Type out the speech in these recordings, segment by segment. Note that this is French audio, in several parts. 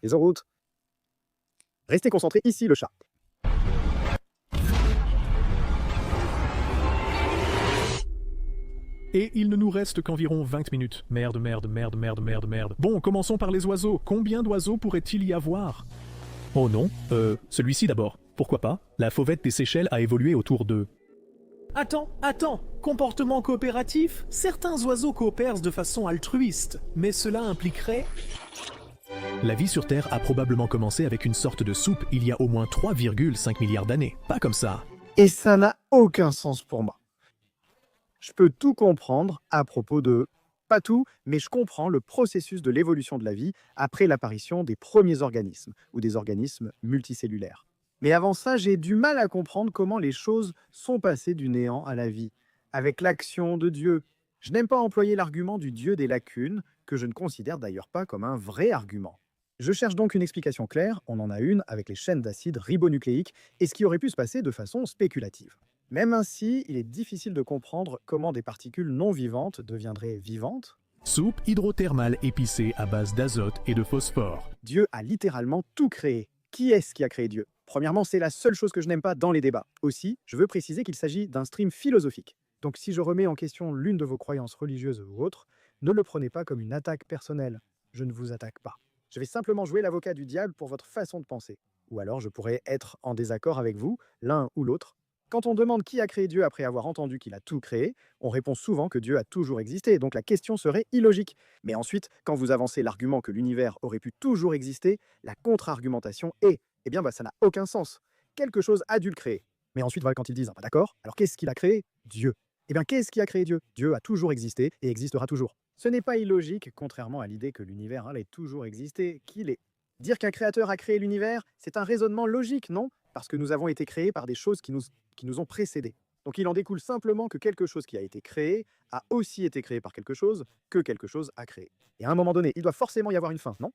les en route. Restez concentrés ici, le chat. Et il ne nous reste qu'environ 20 minutes. Merde. Bon, commençons par les oiseaux. Combien d'oiseaux pourrait-il y avoir? Oh non, celui-ci d'abord. Pourquoi pas? La fauvette des Seychelles a évolué autour de... Attends, comportement coopératif? Certains oiseaux coopèrent de façon altruiste, mais cela impliquerait... La vie sur Terre a probablement commencé avec une sorte de soupe il y a au moins 3,5 milliards d'années. Pas comme ça. Et ça n'a aucun sens pour moi. Je peux tout comprendre à propos de... Pas tout, mais je comprends le processus de l'évolution de la vie après l'apparition des premiers organismes, ou des organismes multicellulaires. Mais avant ça, j'ai du mal à comprendre comment les choses sont passées du néant à la vie, avec l'action de Dieu. Je n'aime pas employer l'argument du Dieu des lacunes, que je ne considère d'ailleurs pas comme un vrai argument. Je cherche donc une explication claire, on en a une avec les chaînes d'acides ribonucléiques, et ce qui aurait pu se passer de façon spéculative. Même ainsi, il est difficile de comprendre comment des particules non vivantes deviendraient vivantes. Soupe hydrothermale épicée à base d'azote et de phosphore. Dieu a littéralement tout créé. Qui est-ce qui a créé Dieu? Premièrement, c'est la seule chose que je n'aime pas dans les débats. Aussi, je veux préciser qu'il s'agit d'un stream philosophique. Donc si je remets en question l'une de vos croyances religieuses ou autres, ne le prenez pas comme une attaque personnelle. Je ne vous attaque pas. Je vais simplement jouer l'avocat du diable pour votre façon de penser. Ou alors je pourrais être en désaccord avec vous, l'un ou l'autre. Quand on demande qui a créé Dieu après avoir entendu qu'il a tout créé, on répond souvent que Dieu a toujours existé, donc la question serait illogique. Mais ensuite, quand vous avancez l'argument que l'univers aurait pu toujours exister, la contre-argumentation est « ça n'a aucun sens. Quelque chose a dû le créer. » Mais ensuite, voilà, quand ils disent « d'accord, alors qu'est-ce qu'il a créé? Dieu. » Qu'est-ce qui a créé Dieu? Dieu a toujours existé et existera toujours. Ce n'est pas illogique, contrairement à l'idée que l'univers ait toujours existé, qu'il est. Dire qu'un créateur a créé l'univers, c'est un raisonnement logique, non? Parce que nous avons été créés par des choses qui nous ont précédés. Donc il en découle simplement que quelque chose qui a été créé a aussi été créé par quelque chose que quelque chose a créé. Et à un moment donné, il doit forcément y avoir une fin, non?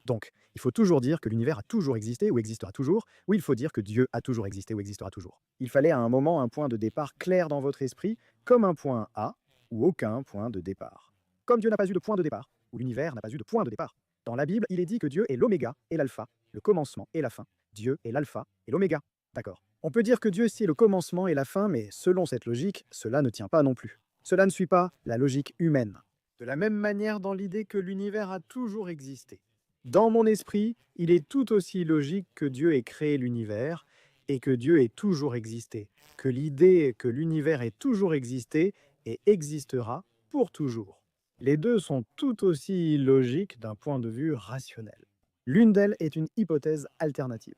Donc, il faut toujours dire que l'univers a toujours existé ou existera toujours, ou il faut dire que Dieu a toujours existé ou existera toujours. Il fallait à un moment un point de départ clair dans votre esprit, comme un point A ou aucun point de départ. Comme Dieu n'a pas eu de point de départ, ou l'univers n'a pas eu de point de départ. Dans la Bible, il est dit que Dieu est l'oméga et l'alpha, le commencement et la fin. Dieu est l'alpha et l'oméga. D'accord. On peut dire que Dieu c'est le commencement et la fin, mais selon cette logique, cela ne tient pas non plus. Cela ne suit pas la logique humaine. De la même manière dans l'idée que l'univers a toujours existé. Dans mon esprit, il est tout aussi logique que Dieu ait créé l'univers et que Dieu ait toujours existé, que l'idée que l'univers ait toujours existé et existera pour toujours. Les deux sont tout aussi logiques d'un point de vue rationnel. L'une d'elles est une hypothèse alternative.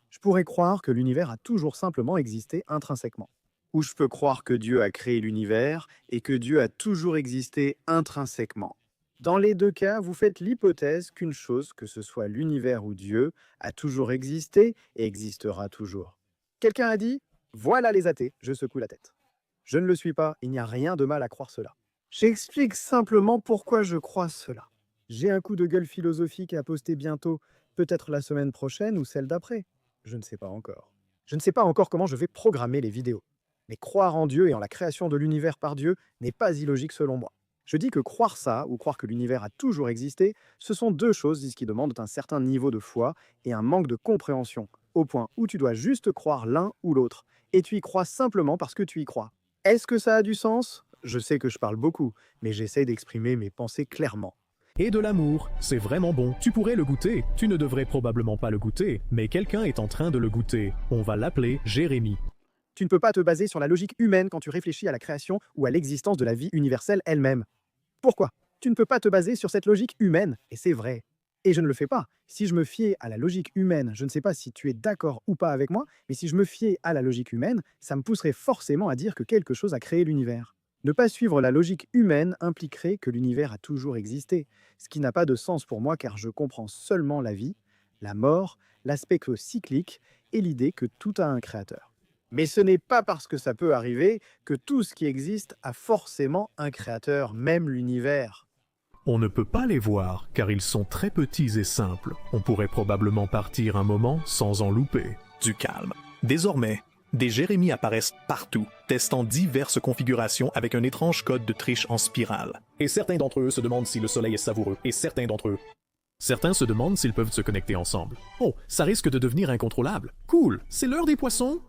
Je pourrais croire que l'univers a toujours simplement existé intrinsèquement. Ou je peux croire que Dieu a créé l'univers et que Dieu a toujours existé intrinsèquement. Dans les deux cas, vous faites l'hypothèse qu'une chose, que ce soit l'univers ou Dieu, a toujours existé et existera toujours. Quelqu'un a dit « Voilà les athées », je secoue la tête. Je ne le suis pas, il n'y a rien de mal à croire cela. J'explique simplement pourquoi je crois cela. J'ai un coup de gueule philosophique à poster bientôt, peut-être la semaine prochaine ou celle d'après. Je ne sais pas encore. Je ne sais pas encore comment je vais programmer les vidéos. Mais croire en Dieu et en la création de l'univers par Dieu n'est pas illogique selon moi. Je dis que croire ça, ou croire que l'univers a toujours existé, ce sont deux choses qui demandent un certain niveau de foi et un manque de compréhension, au point où tu dois juste croire l'un ou l'autre, et tu y crois simplement parce que tu y crois. Est-ce que ça a du sens? Je sais que je parle beaucoup, mais j'essaie d'exprimer mes pensées clairement. Et de l'amour, c'est vraiment bon. Tu pourrais le goûter. Tu ne devrais probablement pas le goûter, mais quelqu'un est en train de le goûter. On va l'appeler Jérémie. Tu ne peux pas te baser sur la logique humaine quand tu réfléchis à la création ou à l'existence de la vie universelle elle-même. Pourquoi? Tu ne peux pas te baser sur cette logique humaine, et c'est vrai. Et je ne le fais pas. Si je me fiais à la logique humaine, je ne sais pas si tu es d'accord ou pas avec moi, mais si je me fiais à la logique humaine, ça me pousserait forcément à dire que quelque chose a créé l'univers. Ne pas suivre la logique humaine impliquerait que l'univers a toujours existé, ce qui n'a pas de sens pour moi car je comprends seulement la vie, la mort, l'aspect cyclique et l'idée que tout a un créateur. Mais ce n'est pas parce que ça peut arriver que tout ce qui existe a forcément un créateur, même l'univers. On ne peut pas les voir car ils sont très petits et simples. On pourrait probablement partir un moment sans en louper. Du calme. Désormais, des Jérémies apparaissent partout, testant diverses configurations avec un étrange code de triche en spirale. Et certains d'entre eux se demandent si le soleil est savoureux, et certains d'entre eux Certains se demandent s'ils peuvent se connecter ensemble. Oh, ça risque de devenir incontrôlable. Cool, c'est l'heure des poissons?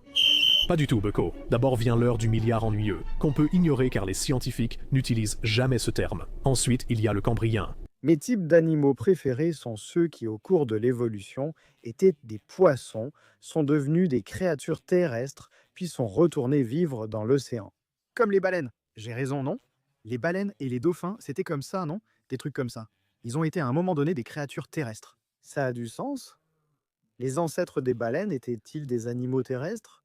Pas du tout, Bucko. D'abord vient l'heure du milliard ennuyeux, qu'on peut ignorer car les scientifiques n'utilisent jamais ce terme. Ensuite, il y a le Cambrien. Mes types d'animaux préférés sont ceux qui, au cours de l'évolution, étaient des poissons, sont devenus des créatures terrestres, puis sont retournés vivre dans l'océan. Comme les baleines. J'ai raison, non? Les baleines et les dauphins, c'était comme ça, non? Des trucs comme ça. Ils ont été à un moment donné des créatures terrestres. Ça a du sens? Les ancêtres des baleines étaient-ils des animaux terrestres?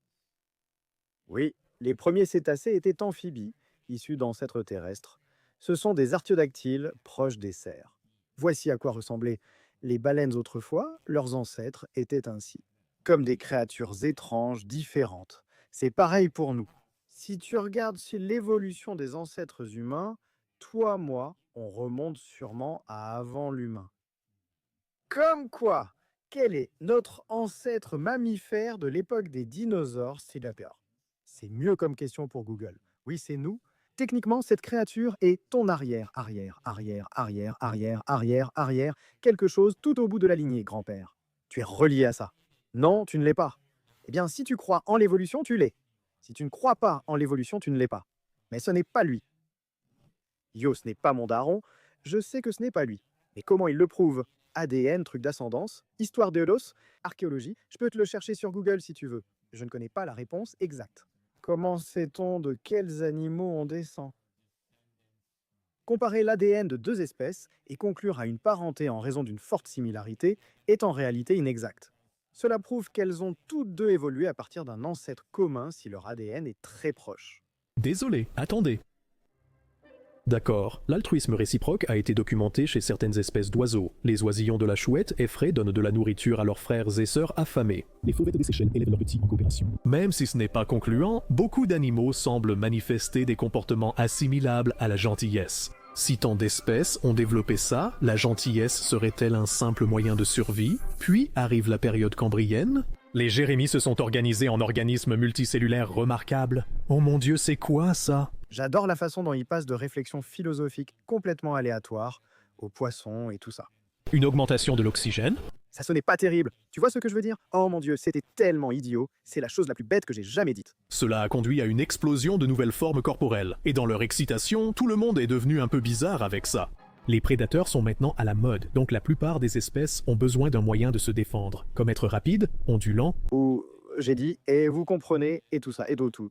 Oui, les premiers cétacés étaient amphibies, issus d'ancêtres terrestres. Ce sont des artiodactyles proches des cerfs. Voici à quoi ressemblaient les baleines autrefois, leurs ancêtres étaient ainsi. Comme des créatures étranges, différentes. C'est pareil pour nous. Si tu regardes sur l'évolution des ancêtres humains, toi, moi, on remonte sûrement à avant l'humain. Comme quoi, quel est notre ancêtre mammifère de l'époque des dinosaures, s'il a peur? C'est mieux comme question pour Google. Oui, c'est nous. Techniquement, cette créature est ton arrière, arrière, arrière, arrière, arrière, arrière, arrière, quelque chose tout au bout de la lignée, grand-père. Tu es relié à ça. Non, tu ne l'es pas. Eh bien, si tu crois en l'évolution, tu l'es. Si tu ne crois pas en l'évolution, tu ne l'es pas. Mais ce n'est pas lui. Yo, ce n'est pas mon daron. Je sais que ce n'est pas lui. Mais comment il le prouve? ADN, truc d'ascendance, histoire de l'os, archéologie. Je peux te le chercher sur Google si tu veux. Je ne connais pas la réponse exacte. Comment sait-on de quels animaux on descend? Comparer l'ADN de deux espèces et conclure à une parenté en raison d'une forte similarité est en réalité inexact. Cela prouve qu'elles ont toutes deux évolué à partir d'un ancêtre commun si leur ADN est très proche. Désolé, attendez. D'accord, l'altruisme réciproque a été documenté chez certaines espèces d'oiseaux. Les oisillons de la chouette effraie donnent de la nourriture à leurs frères et sœurs affamés. Les fauvettes des Seychelles élèvent leurs petits en coopération. Même si ce n'est pas concluant, beaucoup d'animaux semblent manifester des comportements assimilables à la gentillesse. Si tant d'espèces ont développé ça, la gentillesse serait-elle un simple moyen de survie? Puis arrive la période cambrienne. Les jérémies se sont organisés en organismes multicellulaires remarquables. Oh mon Dieu, c'est quoi ça? J'adore la façon dont il passe de réflexions philosophiques complètement aléatoires aux poissons et tout ça. Une augmentation de l'oxygène? Ça sonnait pas terrible. Tu vois ce que je veux dire? Oh mon Dieu, c'était tellement idiot. C'est la chose la plus bête que j'ai jamais dite. Cela a conduit à une explosion de nouvelles formes corporelles. Et dans leur excitation, tout le monde est devenu un peu bizarre avec ça. Les prédateurs sont maintenant à la mode, donc la plupart des espèces ont besoin d'un moyen de se défendre, comme être rapide, ondulant, Ou j'ai dit, et vous comprenez, et tout ça, et tout.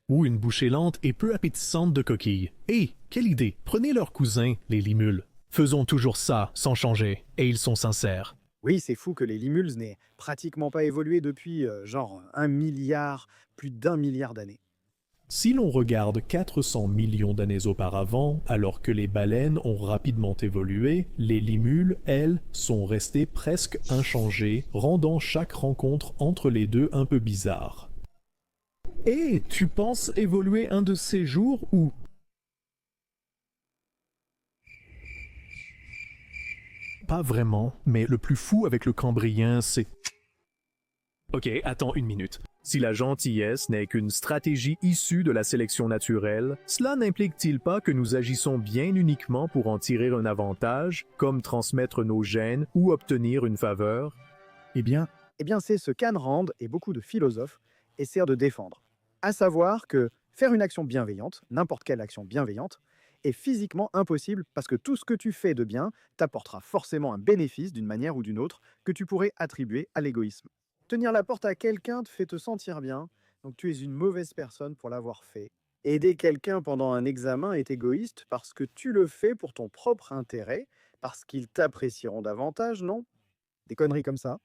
ou une bouchée lente et peu appétissante de coquilles. Hé, quelle idée! Prenez leurs cousins, les limules. Faisons toujours ça, sans changer, et ils sont sincères. Oui, c'est fou que les limules n'aient pratiquement pas évolué depuis genre 1 milliard, plus d'1 milliard d'années. Si l'on regarde 400 millions d'années auparavant, alors que les baleines ont rapidement évolué, les limules, elles, sont restées presque inchangées, rendant chaque rencontre entre les deux un peu bizarre. Et tu penses évoluer un de ces jours ou... Pas vraiment, mais le plus fou avec le Cambrien, c'est... Ok, attends une minute. Si la gentillesse n'est qu'une stratégie issue de la sélection naturelle, cela n'implique-t-il pas que nous agissons bien uniquement pour en tirer un avantage, comme transmettre nos gènes ou obtenir une faveur? Eh bien, c'est ce qu'Ayn Rand et beaucoup de philosophes essaient de défendre. À savoir que faire une action bienveillante, n'importe quelle action bienveillante, est physiquement impossible parce que tout ce que tu fais de bien t'apportera forcément un bénéfice d'une manière ou d'une autre que tu pourrais attribuer à l'égoïsme. Tenir la porte à quelqu'un te fait te sentir bien, donc tu es une mauvaise personne pour l'avoir fait. Aider quelqu'un pendant un examen est égoïste parce que tu le fais pour ton propre intérêt, parce qu'ils t'apprécieront davantage, non? Des conneries comme ça.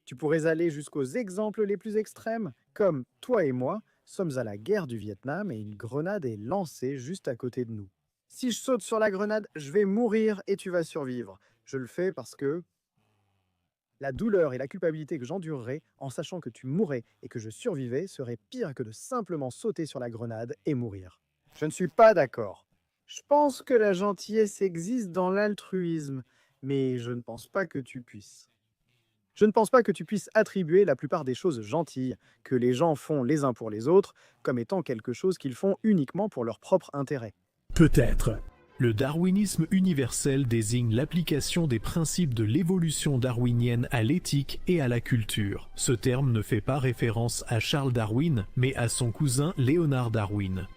Tu pourrais aller jusqu'aux exemples les plus extrêmes, comme toi et moi sommes à la guerre du Vietnam et une grenade est lancée juste à côté de nous. Si je saute sur la grenade, je vais mourir et tu vas survivre. Je le fais parce que la douleur et la culpabilité que j'endurerais en sachant que tu mourrais et que je survivais serait pire que de simplement sauter sur la grenade et mourir. Je ne suis pas d'accord. Je pense que la gentillesse existe dans l'altruisme, mais je ne pense pas que tu puisses. Je ne pense pas que tu puisses attribuer la plupart des choses gentilles que les gens font les uns pour les autres comme étant quelque chose qu'ils font uniquement pour leur propre intérêt. Peut-être. Le darwinisme universel désigne l'application des principes de l'évolution darwinienne à l'éthique et à la culture. Ce terme ne fait pas référence à Charles Darwin, mais à son cousin Leonard Darwin.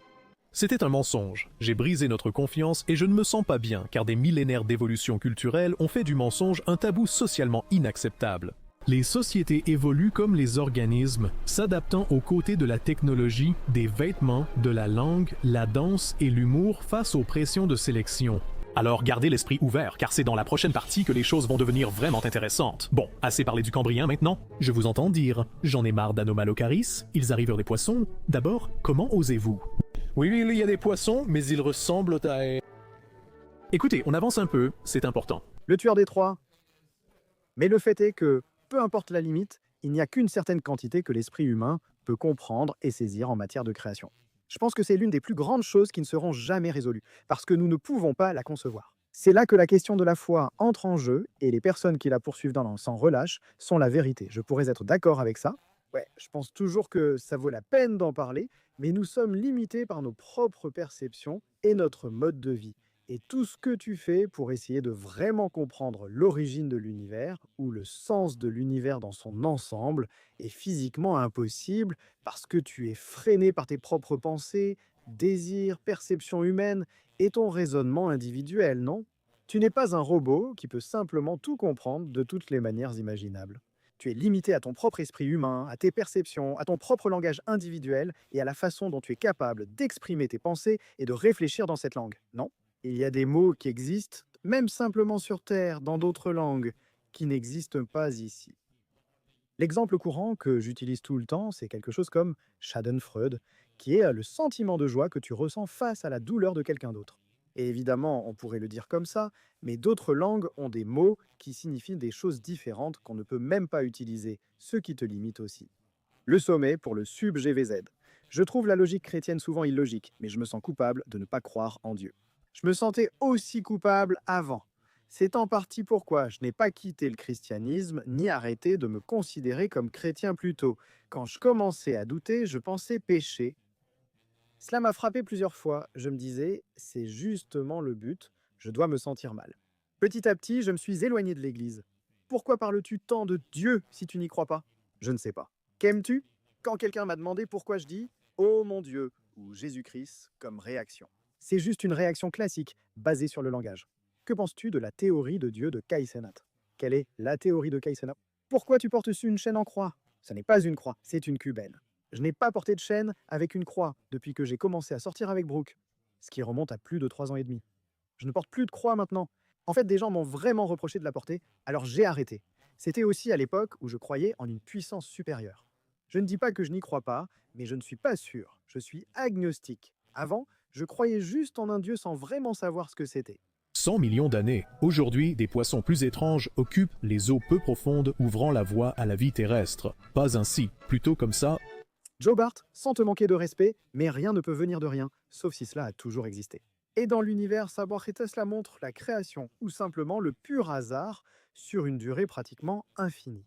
C'était un mensonge. J'ai brisé notre confiance et je ne me sens pas bien, car des millénaires d'évolution culturelle ont fait du mensonge un tabou socialement inacceptable. Les sociétés évoluent comme les organismes, s'adaptant aux côtés de la technologie, des vêtements, de la langue, la danse et l'humour face aux pressions de sélection. Alors gardez l'esprit ouvert, car c'est dans la prochaine partie que les choses vont devenir vraiment intéressantes. Bon, assez parlé du Cambrien maintenant. Je vous entends dire, j'en ai marre d'Anomalocaris, ils arrivent des poissons. D'abord, comment osez-vous? Oui, il y a des poissons, mais ils ressemblent à... Écoutez, on avance un peu, c'est important. Le tueur des trois. Mais le fait est que, peu importe la limite, il n'y a qu'une certaine quantité que l'esprit humain peut comprendre et saisir en matière de création. Je pense que c'est l'une des plus grandes choses qui ne seront jamais résolues, parce que nous ne pouvons pas la concevoir. C'est là que la question de la foi entre en jeu, et les personnes qui la poursuivent sans relâche sont la vérité. Je pourrais être d'accord avec ça. Ouais, je pense toujours que ça vaut la peine d'en parler, mais nous sommes limités par nos propres perceptions et notre mode de vie. Et tout ce que tu fais pour essayer de vraiment comprendre l'origine de l'univers ou le sens de l'univers dans son ensemble est physiquement impossible parce que tu es freiné par tes propres pensées, désirs, perceptions humaines et ton raisonnement individuel, non? Tu n'es pas un robot qui peut simplement tout comprendre de toutes les manières imaginables. Tu es limité à ton propre esprit humain, à tes perceptions, à ton propre langage individuel et à la façon dont tu es capable d'exprimer tes pensées et de réfléchir dans cette langue, non? Il y a des mots qui existent, même simplement sur Terre, dans d'autres langues, qui n'existent pas ici. L'exemple courant que j'utilise tout le temps, c'est quelque chose comme Schadenfreude, qui est le sentiment de joie que tu ressens face à la douleur de quelqu'un d'autre. Et évidemment, on pourrait le dire comme ça, mais d'autres langues ont des mots qui signifient des choses différentes qu'on ne peut même pas utiliser, ce qui te limite aussi. Le sommet pour le sub-GVZ. Je trouve la logique chrétienne souvent illogique, mais je me sens coupable de ne pas croire en Dieu. Je me sentais aussi coupable avant. C'est en partie pourquoi je n'ai pas quitté le christianisme ni arrêté de me considérer comme chrétien plus tôt. Quand je commençais à douter, je pensais pécher. Cela m'a frappé plusieurs fois. Je me disais, c'est justement le but, je dois me sentir mal. Petit à petit, je me suis éloigné de l'Église. Pourquoi parles-tu tant de Dieu si tu n'y crois pas? Je ne sais pas. Qu'aimes-tu? Quand quelqu'un m'a demandé pourquoi je dis « Oh mon Dieu » ou « Jésus-Christ » comme réaction. C'est juste une réaction classique, basée sur le langage. Que penses-tu de la théorie de Dieu de Kai Cenat? Quelle est la théorie de Kai Cenat? Pourquoi tu portes une chaîne en croix? Ce n'est pas une croix, c'est une cubaine. Je n'ai pas porté de chaîne avec une croix depuis que j'ai commencé à sortir avec Brooke, ce qui remonte à plus de 3 ans et demi. Je ne porte plus de croix maintenant. En fait, des gens m'ont vraiment reproché de la porter, alors j'ai arrêté. C'était aussi à l'époque où je croyais en une puissance supérieure. Je ne dis pas que je n'y crois pas, mais je ne suis pas sûr. Je suis agnostique. Avant, je croyais juste en un Dieu sans vraiment savoir ce que c'était. 100 millions d'années. Aujourd'hui, des poissons plus étranges occupent les eaux peu profondes, ouvrant la voie à la vie terrestre. Pas ainsi, plutôt comme ça. Joe Bart, sans te manquer de respect, mais rien ne peut venir de rien, sauf si cela a toujours existé. Et dans l'univers, Saborgeta cela montre la création, ou simplement le pur hasard, sur une durée pratiquement infinie.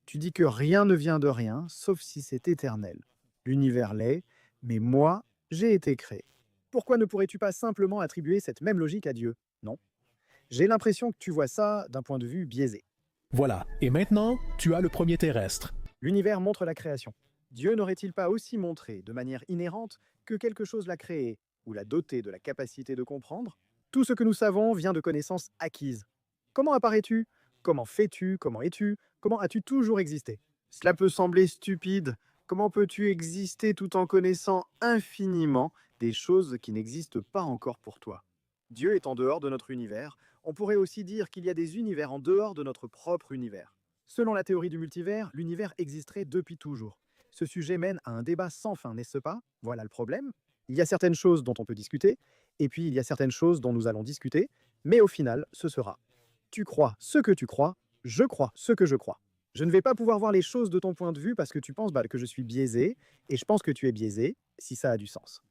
Tu dis que rien ne vient de rien, sauf si c'est éternel. L'univers l'est, mais moi, j'ai été créé. Pourquoi ne pourrais-tu pas simplement attribuer cette même logique à Dieu? Non. J'ai l'impression que tu vois ça d'un point de vue biaisé. Voilà, et maintenant, tu as le premier terrestre. L'univers montre la création. Dieu n'aurait-il pas aussi montré, de manière inhérente, que quelque chose l'a créé, ou l'a doté de la capacité de comprendre? Tout ce que nous savons vient de connaissances acquises. Comment apparais-tu? Comment fais-tu? Comment es-tu? Comment as-tu toujours existé? Cela peut sembler stupide. Comment peux-tu exister tout en connaissant infiniment des choses qui n'existent pas encore pour toi? Dieu est en dehors de notre univers. On pourrait aussi dire qu'il y a des univers en dehors de notre propre univers. Selon la théorie du multivers, l'univers existerait depuis toujours. Ce sujet mène à un débat sans fin, n'est-ce pas? Voilà le problème. Il y a certaines choses dont on peut discuter, et puis il y a certaines choses dont nous allons discuter, mais au final, ce sera. Tu crois ce que tu crois, je crois ce que je crois. Je ne vais pas pouvoir voir les choses de ton point de vue parce que tu penses que je suis biaisé, et je pense que tu es biaisé, si ça a du sens.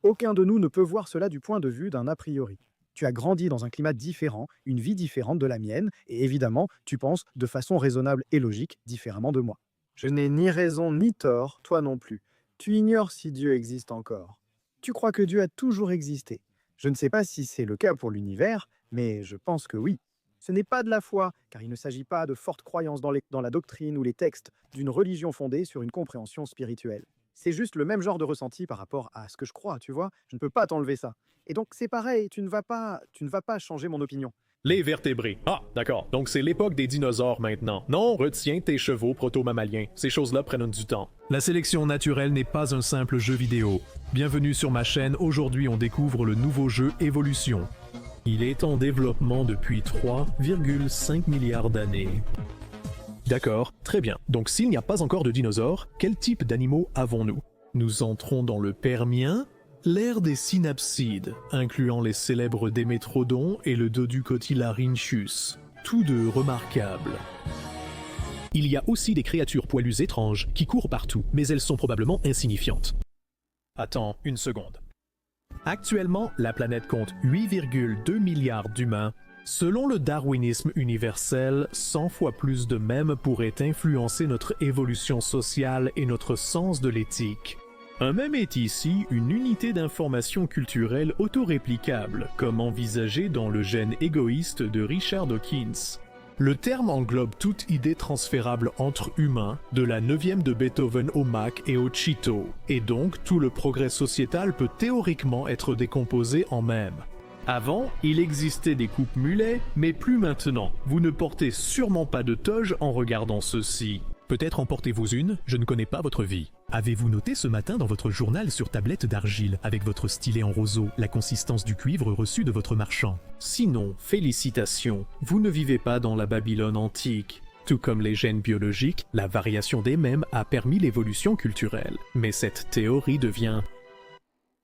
Aucun de nous ne peut voir cela du point de vue d'un a priori. Tu as grandi dans un climat différent, une vie différente de la mienne, et évidemment, tu penses de façon raisonnable et logique différemment de moi. Je n'ai ni raison ni tort, toi non plus. Tu ignores si Dieu existe encore. Tu crois que Dieu a toujours existé. Je ne sais pas si c'est le cas pour l'univers, mais je pense que oui. Ce n'est pas de la foi, car il ne s'agit pas de fortes croyances dans la doctrine ou les textes d'une religion fondée sur une compréhension spirituelle. C'est juste le même genre de ressenti par rapport à ce que je crois, tu vois. Je ne peux pas t'enlever ça. Et donc c'est pareil, tu ne vas pas changer mon opinion. Les vertébrés. Ah, d'accord. Donc c'est l'époque des dinosaures maintenant. Non, retiens tes chevaux proto-mammaliens. Ces choses-là prennent du temps. La sélection naturelle n'est pas un simple jeu vidéo. Bienvenue sur ma chaîne. Aujourd'hui, on découvre le nouveau jeu Évolution. Il est en développement depuis 3,5 milliards d'années. D'accord, très bien. Donc s'il n'y a pas encore de dinosaures, quel type d'animaux avons-nous? Nous entrons dans le Permien, l'ère des synapsides, incluant les célèbres Démétrodons et le Doducotylarhynchus, tous deux remarquables. Il y a aussi des créatures poilues étranges qui courent partout, mais elles sont probablement insignifiantes. Attends une seconde. Actuellement, la planète compte 8,2 milliards d'humains. Selon le darwinisme universel, 100 fois plus de mèmes pourraient influencer notre évolution sociale et notre sens de l'éthique. Un mème est ici une unité d'information culturelle autoréplicable, comme envisagé dans le gène égoïste de Richard Dawkins. Le terme englobe toute idée transférable entre humains, de la 9e de Beethoven au Mac et au Cheeto, et donc tout le progrès sociétal peut théoriquement être décomposé en mèmes. Avant, il existait des coupes mulets, mais plus maintenant. Vous ne portez sûrement pas de toge en regardant ceci. Peut-être en portez-vous une, je ne connais pas votre vie. Avez-vous noté ce matin dans votre journal sur tablette d'argile, avec votre stylet en roseau, la consistance du cuivre reçu de votre marchand? Sinon, félicitations, vous ne vivez pas dans la Babylone antique. Tout comme les gènes biologiques, la variation des mèmes a permis l'évolution culturelle. Mais cette théorie devient...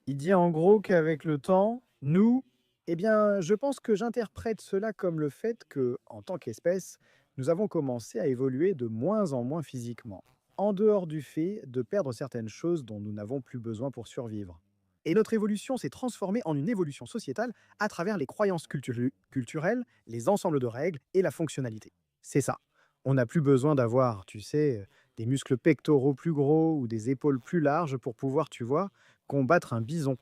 Il dit en gros qu'avec le temps, nous, eh bien, je pense que j'interprète cela comme le fait que, en tant qu'espèce, nous avons commencé à évoluer de moins en moins physiquement, en dehors du fait de perdre certaines choses dont nous n'avons plus besoin pour survivre. Et notre évolution s'est transformée en une évolution sociétale à travers les croyances culturelles, les ensembles de règles et la fonctionnalité. C'est ça. On n'a plus besoin d'avoir, tu sais, des muscles pectoraux plus gros ou des épaules plus larges pour pouvoir, tu vois, combattre un bison.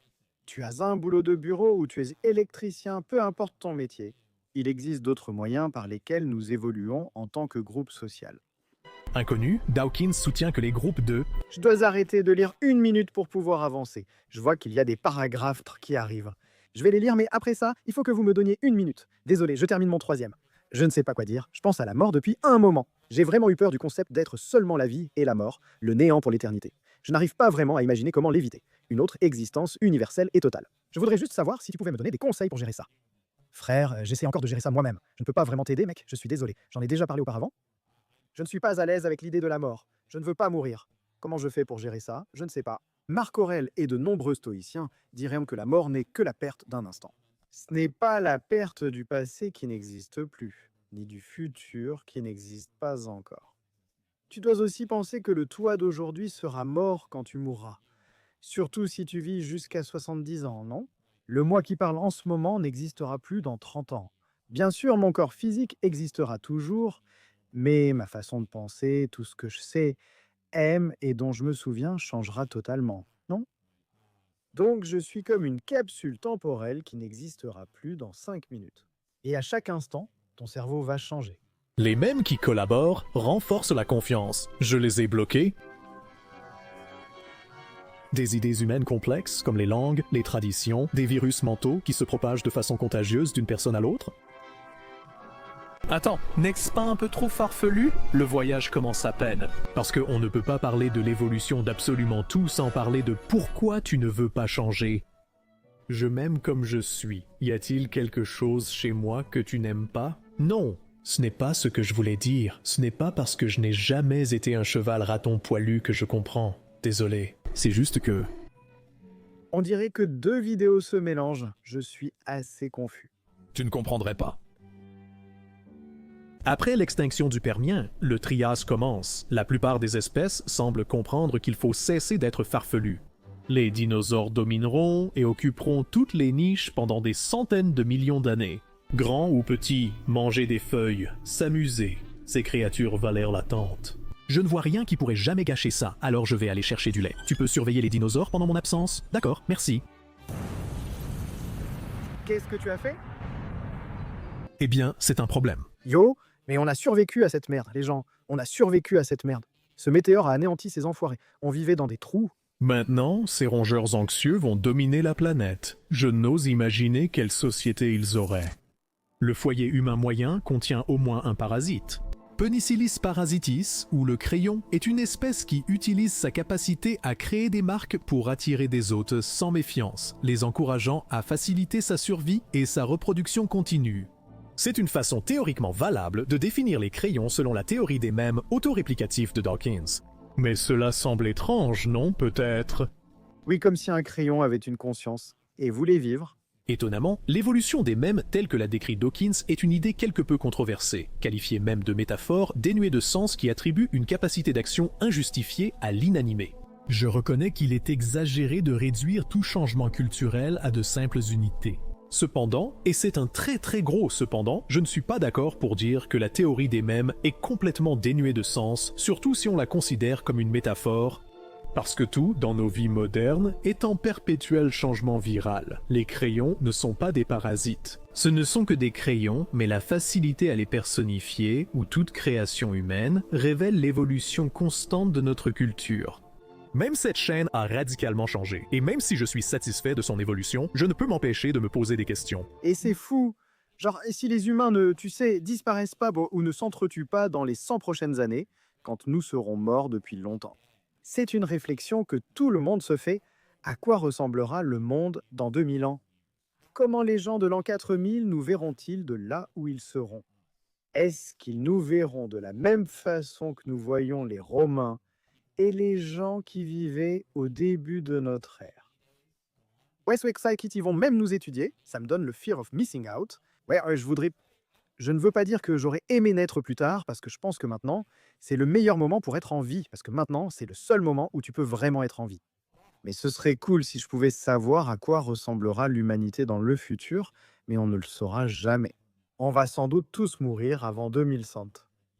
Tu as un boulot de bureau ou tu es électricien, peu importe ton métier. Il existe d'autres moyens par lesquels nous évoluons en tant que groupe social. Inconnu, Dawkins soutient que les groupes de... Je dois arrêter de lire 1 minute pour pouvoir avancer. Je vois qu'il y a des paragraphes qui arrivent. Je vais les lire, mais après ça, il faut que vous me donniez 1 minute. Désolé, je termine mon 3e. Je ne sais pas quoi dire, je pense à la mort depuis un moment. J'ai vraiment eu peur du concept d'être seulement la vie et la mort, le néant pour l'éternité. Je n'arrive pas vraiment à imaginer comment l'éviter. Une autre existence universelle et totale. Je voudrais juste savoir si tu pouvais me donner des conseils pour gérer ça. Frère, j'essaie encore de gérer ça moi-même. Je ne peux pas vraiment t'aider, mec, je suis désolé. J'en ai déjà parlé auparavant. Je ne suis pas à l'aise avec l'idée de la mort. Je ne veux pas mourir. Comment je fais pour gérer ça? Je ne sais pas. Marc Aurèle et de nombreux stoïciens diraient que la mort n'est que la perte d'un instant. Ce n'est pas la perte du passé qui n'existe plus, ni du futur qui n'existe pas encore. Tu dois aussi penser que le toi d'aujourd'hui sera mort quand tu mourras. Surtout si tu vis jusqu'à 70 ans, non? Le moi qui parle en ce moment n'existera plus dans 30 ans. Bien sûr, mon corps physique existera toujours, mais ma façon de penser, tout ce que je sais, aime et dont je me souviens changera totalement, non? Donc je suis comme une capsule temporelle qui n'existera plus dans 5 minutes. Et à chaque instant, ton cerveau va changer. Les mèmes qui collaborent renforcent la confiance. Je les ai bloqués. Des idées humaines complexes, comme les langues, les traditions, des virus mentaux qui se propagent de façon contagieuse d'une personne à l'autre. Attends, n'est-ce pas un peu trop farfelu? Le voyage commence à peine. Parce qu'on ne peut pas parler de l'évolution d'absolument tout sans parler de pourquoi tu ne veux pas changer. Je m'aime comme je suis. Y a-t-il quelque chose chez moi que tu n'aimes pas? Non, ce n'est pas ce que je voulais dire. Ce n'est pas parce que je n'ai jamais été un cheval raton poilu que je comprends. Désolé. C'est juste que... On dirait que 2 vidéos se mélangent. Je suis assez confus. Tu ne comprendrais pas. Après l'extinction du Permien, le Trias commence. La plupart des espèces semblent comprendre qu'il faut cesser d'être farfelus. Les dinosaures domineront et occuperont toutes les niches pendant des centaines de millions d'années. Grands ou petits, manger des feuilles, s'amuser. Ces créatures valèrent l'attente. Je ne vois rien qui pourrait jamais gâcher ça, alors je vais aller chercher du lait. Tu peux surveiller les dinosaures pendant mon absence? D'accord, merci. Qu'est-ce que tu as fait? Eh bien, c'est un problème. Yo, mais on a survécu à cette merde, les gens. On a survécu à cette merde. Ce météore a anéanti ces enfoirés. On vivait dans des trous. Maintenant, ces rongeurs anxieux vont dominer la planète. Je n'ose imaginer quelle société ils auraient. Le foyer humain moyen contient au moins un parasite. Penicillis parasitis, ou le crayon, est une espèce qui utilise sa capacité à créer des marques pour attirer des hôtes sans méfiance, les encourageant à faciliter sa survie et sa reproduction continue. C'est une façon théoriquement valable de définir les crayons selon la théorie des mèmes autoréplicatifs de Dawkins. Mais cela semble étrange, non, peut-être? Oui, comme si un crayon avait une conscience et voulait vivre. Étonnamment, l'évolution des mèmes telle que l'a décrit Dawkins est une idée quelque peu controversée, qualifiée même de métaphore dénuée de sens qui attribue une capacité d'action injustifiée à l'inanimé. Je reconnais qu'il est exagéré de réduire tout changement culturel à de simples unités. Cependant, et c'est un très très gros cependant, je ne suis pas d'accord pour dire que la théorie des mèmes est complètement dénuée de sens, surtout si on la considère comme une métaphore, parce que tout, dans nos vies modernes, est en perpétuel changement viral. Les crayons ne sont pas des parasites. Ce ne sont que des crayons, mais la facilité à les personnifier, ou toute création humaine, révèle l'évolution constante de notre culture. Même cette chaîne a radicalement changé, et même si je suis satisfait de son évolution, je ne peux m'empêcher de me poser des questions. Et c'est fou. Genre, si les humains ne, tu sais, disparaissent pas ou ne s'entretuent pas dans les 100 prochaines années, quand nous serons morts depuis longtemps. C'est une réflexion que tout le monde se fait. À quoi ressemblera le monde dans 2000 ans? Comment les gens de l'an 4000 nous verront-ils de là où ils seront? Est-ce qu'ils nous verront de la même façon que nous voyons les Romains et les gens qui vivaient au début de notre ère? Westwick Psychic, ils vont même nous étudier. Ça me donne le fear of missing out. Ouais, je ne veux pas dire que j'aurais aimé naître plus tard, parce que je pense que maintenant, c'est le meilleur moment pour être en vie, parce que maintenant, c'est le seul moment où tu peux vraiment être en vie. Mais ce serait cool si je pouvais savoir à quoi ressemblera l'humanité dans le futur, mais on ne le saura jamais. On va sans doute tous mourir avant 2100.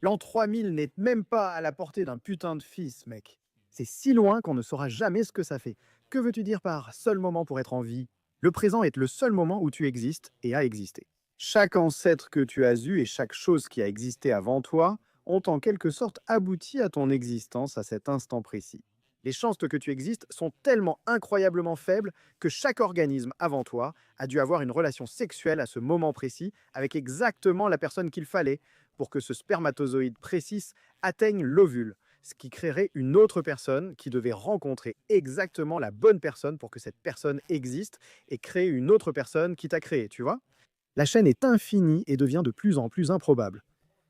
L'an 3000 n'est même pas à la portée d'un putain de fils, mec. C'est si loin qu'on ne saura jamais ce que ça fait. Que veux-tu dire par seul moment pour être en vie? Le présent est le seul moment où tu existes et as existé. Chaque ancêtre que tu as eu et chaque chose qui a existé avant toi ont en quelque sorte abouti à ton existence à cet instant précis. Les chances que tu existes sont tellement incroyablement faibles que chaque organisme avant toi a dû avoir une relation sexuelle à ce moment précis avec exactement la personne qu'il fallait pour que ce spermatozoïde précis atteigne l'ovule, ce qui créerait une autre personne qui devait rencontrer exactement la bonne personne pour que cette personne existe et créer une autre personne qui t'a créé, tu vois? La chaîne est infinie et devient de plus en plus improbable.